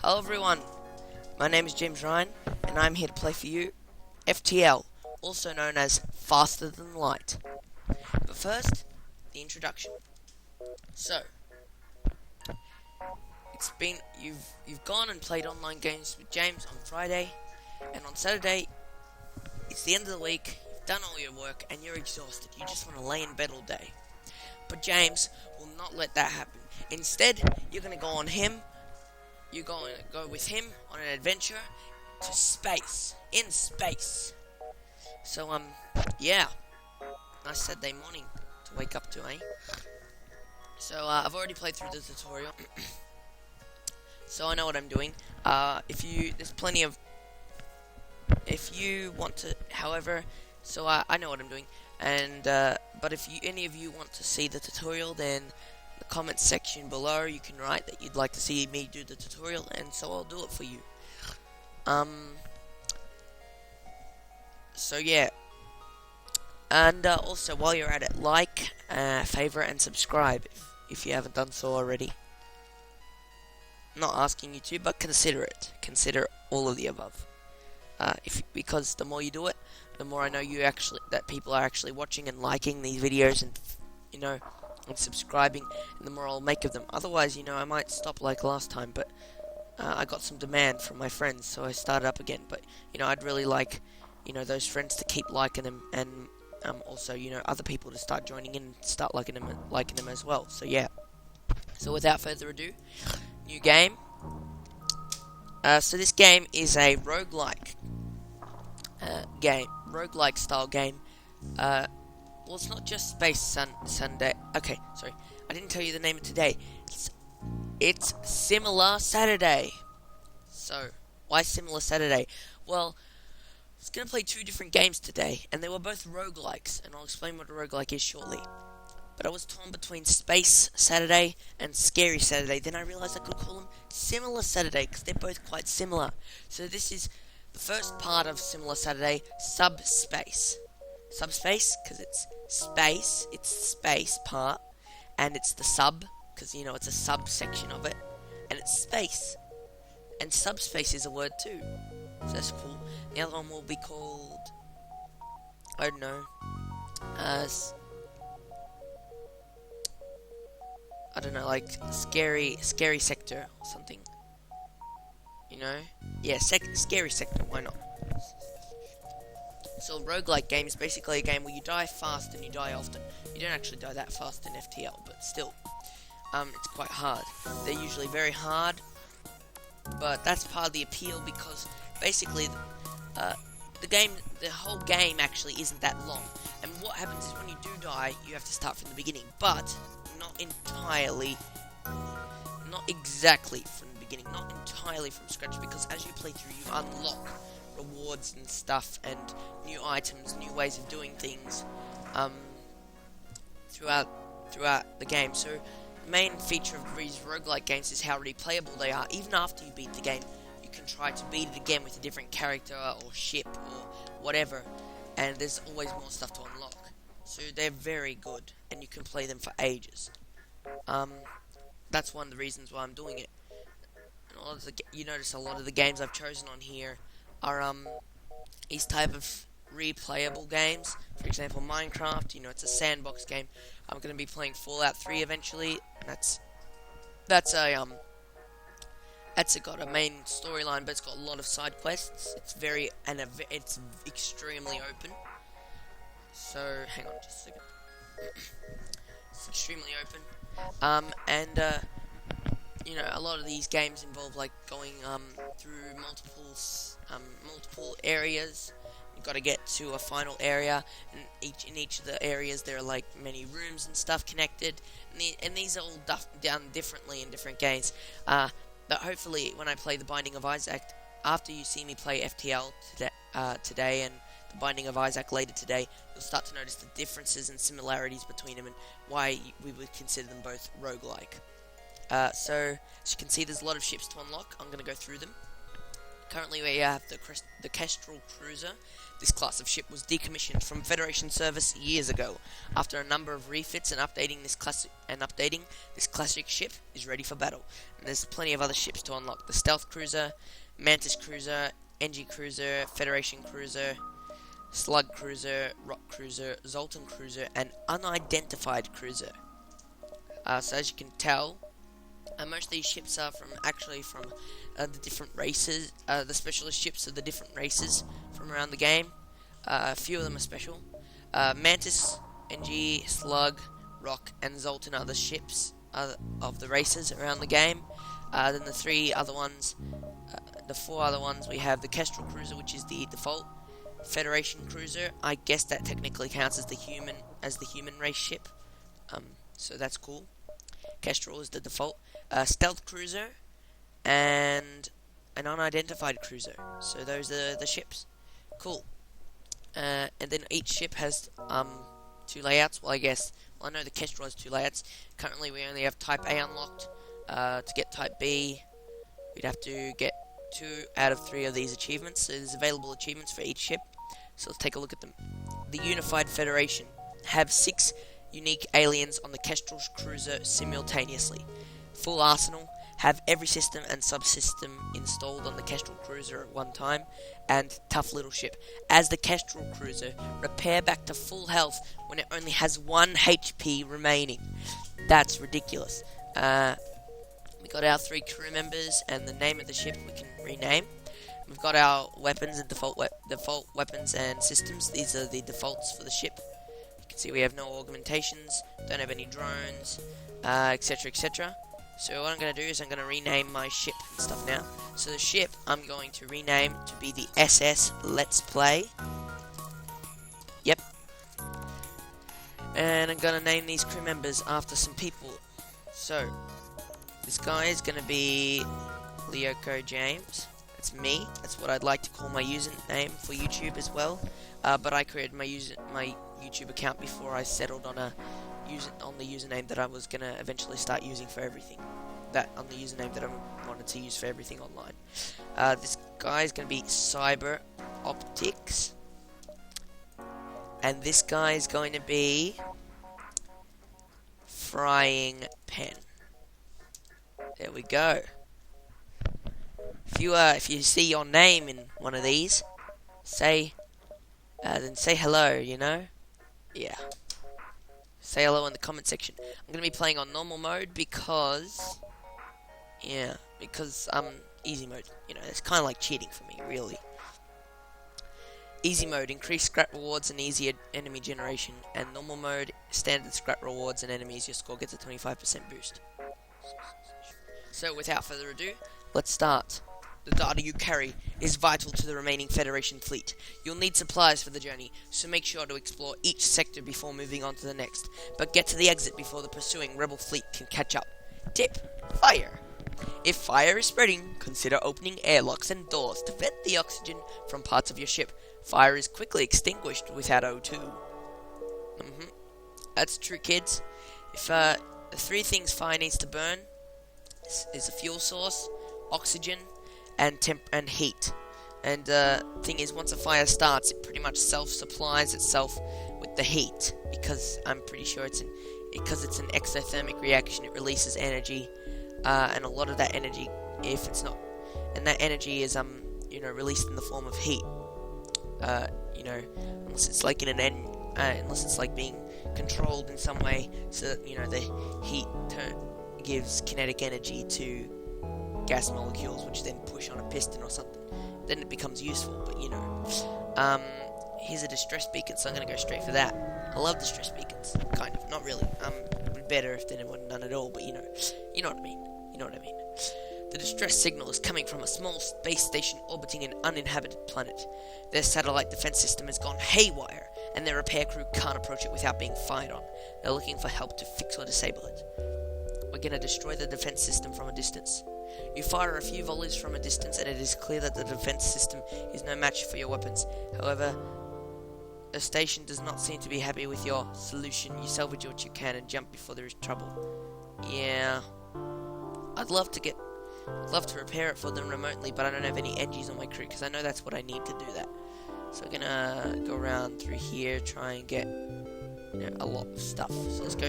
Hello everyone, my name is James Ryan, and I'm here to play for you FTL, also known as Faster Than Light. But first, the introduction. So, you've gone and played online games with James on Friday, and on Saturday, it's the end of the week, you've done all your work, and you're exhausted. You just want to lay in bed all day. But James will not let that happen. Instead, you're going to go on him. You're going to go with him on an adventure to space. In space. So, yeah. Nice Saturday morning to wake up to, eh? So, I've already played through the tutorial. So, I know what I'm doing. There's plenty of... If you want to, however... So, I know what I'm doing. And, but if any of you want to see the tutorial, then... the comments section below, you can write that you'd like to see me do the tutorial, and so I'll do it for you. So yeah. And also, while you're at it, like, favorite, and subscribe if you haven't done so already. Not asking you to, but consider it. Consider all of the above. Because the more you do it, the more I know that people are actually watching and liking these videos, and and subscribing, and the more I'll make of them. Otherwise, I might stop like last time, but I got some demand from my friends, so I started up again. But, I'd really like, those friends to keep liking them, and also, other people to start joining in and start liking them as well. So, yeah. So, without further ado, new game. So, this game is a roguelike roguelike style game. Well, it's not just Space Sunday. Okay, sorry. I didn't tell you the name of today. It's Similar Saturday. So, why Similar Saturday? Well, I was going to play two different games today, and they were both roguelikes, and I'll explain what a roguelike is shortly. But I was torn between Space Saturday and Scary Saturday. Then I realized I could call them Similar Saturday, because they're both quite similar. So this is the first part of Similar Saturday, Subspace. Subspace, because it's space part, and it's the sub, because it's a subsection of it, and it's space, and subspace is a word too, so that's cool. The other one will be called, I don't know, like scary sector or something, yeah, scary sector, why not? So, roguelike game is basically a game where you die fast and you die often. You don't actually die that fast in FTL, but still, it's quite hard. They're usually very hard, but that's part of the appeal, because basically, the whole game actually isn't that long. And what happens is when you do die, you have to start from the beginning, but not exactly from the beginning, not entirely from scratch, because as you play through, you unlock rewards and stuff, and new items, new ways of doing things, throughout the game. So the main feature of these roguelike games is how replayable they are. Even after you beat the game, you can try to beat it again with a different character or ship or whatever, and there's always more stuff to unlock. So they're very good, and you can play them for ages. That's one of the reasons why I'm doing it. And you notice a lot of the games I've chosen on here are these type of replayable games. For example, Minecraft, it's a sandbox game. I'm going to be playing Fallout 3 eventually, and that's got a main storyline, but it's got a lot of side quests. It's extremely open. So, hang on just a second. It's extremely open. A lot of these games involve like going through multiple areas. You've got to get to a final area, and in each of the areas there are like many rooms and stuff connected, and these are all done differently in different games. But hopefully, when I play The Binding of Isaac, after you see me play FTL today and The Binding of Isaac later today, you'll start to notice the differences and similarities between them, and why we would consider them both roguelike. So, as you can see, there's a lot of ships to unlock. I'm going to go through them. Currently we have the Kestrel Cruiser. This class of ship was decommissioned from Federation service years ago. After a number of refits and updating this classic ship is ready for battle. And there's plenty of other ships to unlock: the Stealth Cruiser, Mantis Cruiser, NG Cruiser, Federation Cruiser, Slug Cruiser, Rock Cruiser, Zoltan Cruiser, and Unidentified Cruiser. So as you can tell, most of these ships are from the different races, the specialist ships of the different races from around the game. A few of them are special. Mantis, NG, Slug, Rock, and Zoltan are the ships of the races around the game. Then the four other ones, we have the Kestrel Cruiser, which is the default. Federation Cruiser, I guess that technically counts as the human race ship. So that's cool. Kestrel is the default. Stealth Cruiser and an Unidentified Cruiser. So those are the ships. Cool. And then each ship has two layouts. I know the Kestrel has two layouts. Currently we only have Type A unlocked. To get Type B, we'd have to get 2 out of 3 of these achievements. So there's available achievements for each ship. So let's take a look at them. The Unified Federation have 6 unique aliens on the Kestrel Cruiser simultaneously. Full arsenal, have every system and subsystem installed on the Kestrel Cruiser at one time, and tough little ship. As the Kestrel Cruiser, repair back to full health when it only has 1 HP remaining. That's ridiculous. We got our 3 crew members, and the name of the ship we can rename. We've got our weapons and default weapons and systems. These are the defaults for the ship. You can see we have no augmentations, don't have any drones, etc, etc. So what I'm going to do is I'm going to rename my ship and stuff now. So the ship I'm going to rename to be the SS Let's Play. Yep. And I'm going to name these crew members after some people. So this guy is going to be Leoko James. That's me. That's what I'd like to call my username for YouTube as well. But I created my YouTube account before I settled on the username that I was gonna eventually start using for everything. On the username that I wanted to use for everything online. This guy is gonna be Cyber Optics, and this guy is going to be Frying Pan. There we go. If you see your name in one of these, then say hello, you know? Yeah. Say hello in the comment section. I'm going to be playing on normal mode because easy mode, it's kind of like cheating for me, really. Easy mode, increased scrap rewards and easier enemy generation, and normal mode, standard scrap rewards and enemies, your score gets a 25% boost. So without further ado, let's start. The data you carry is vital to the remaining Federation fleet. You'll need supplies for the journey, so make sure to explore each sector before moving on to the next. But get to the exit before the pursuing rebel fleet can catch up. Tip: fire. If fire is spreading, consider opening airlocks and doors to vent the oxygen from parts of your ship. Fire is quickly extinguished without O2. That's true, kids. If the 3 things fire needs to burn is a fuel source, oxygen, and heat. And the thing is, once a fire starts, it pretty much self-supplies itself with the heat, because I'm pretty sure it's an exothermic reaction. It releases energy, and a lot of that energy, that energy is released in the form of heat. Unless it's like unless it's like being controlled in some way, so that the heat gives kinetic energy to gas molecules, which then push on a piston or something. Then it becomes useful, but here's a distress beacon, so I'm going to go straight for that. I love distress beacons, kind of, not really. It would be better if there wasn't none at all, but you know what I mean. The distress signal is coming from a small space station orbiting an uninhabited planet. Their satellite defense system has gone haywire, and their repair crew can't approach it without being fired on. They're looking for help to fix or disable it. We're going to destroy the defense system from a distance. You fire a few volleys from a distance, and it is clear that the defense system is no match for your weapons. However, the station does not seem to be happy with your solution. You salvage what you can and jump before there is trouble. Yeah, I'd love to get I'd love to repair it for them remotely, but I don't have any engines on my crew, because I know that's what I need to do that. So we're gonna go around through here, try and get a lot of stuff. So let's go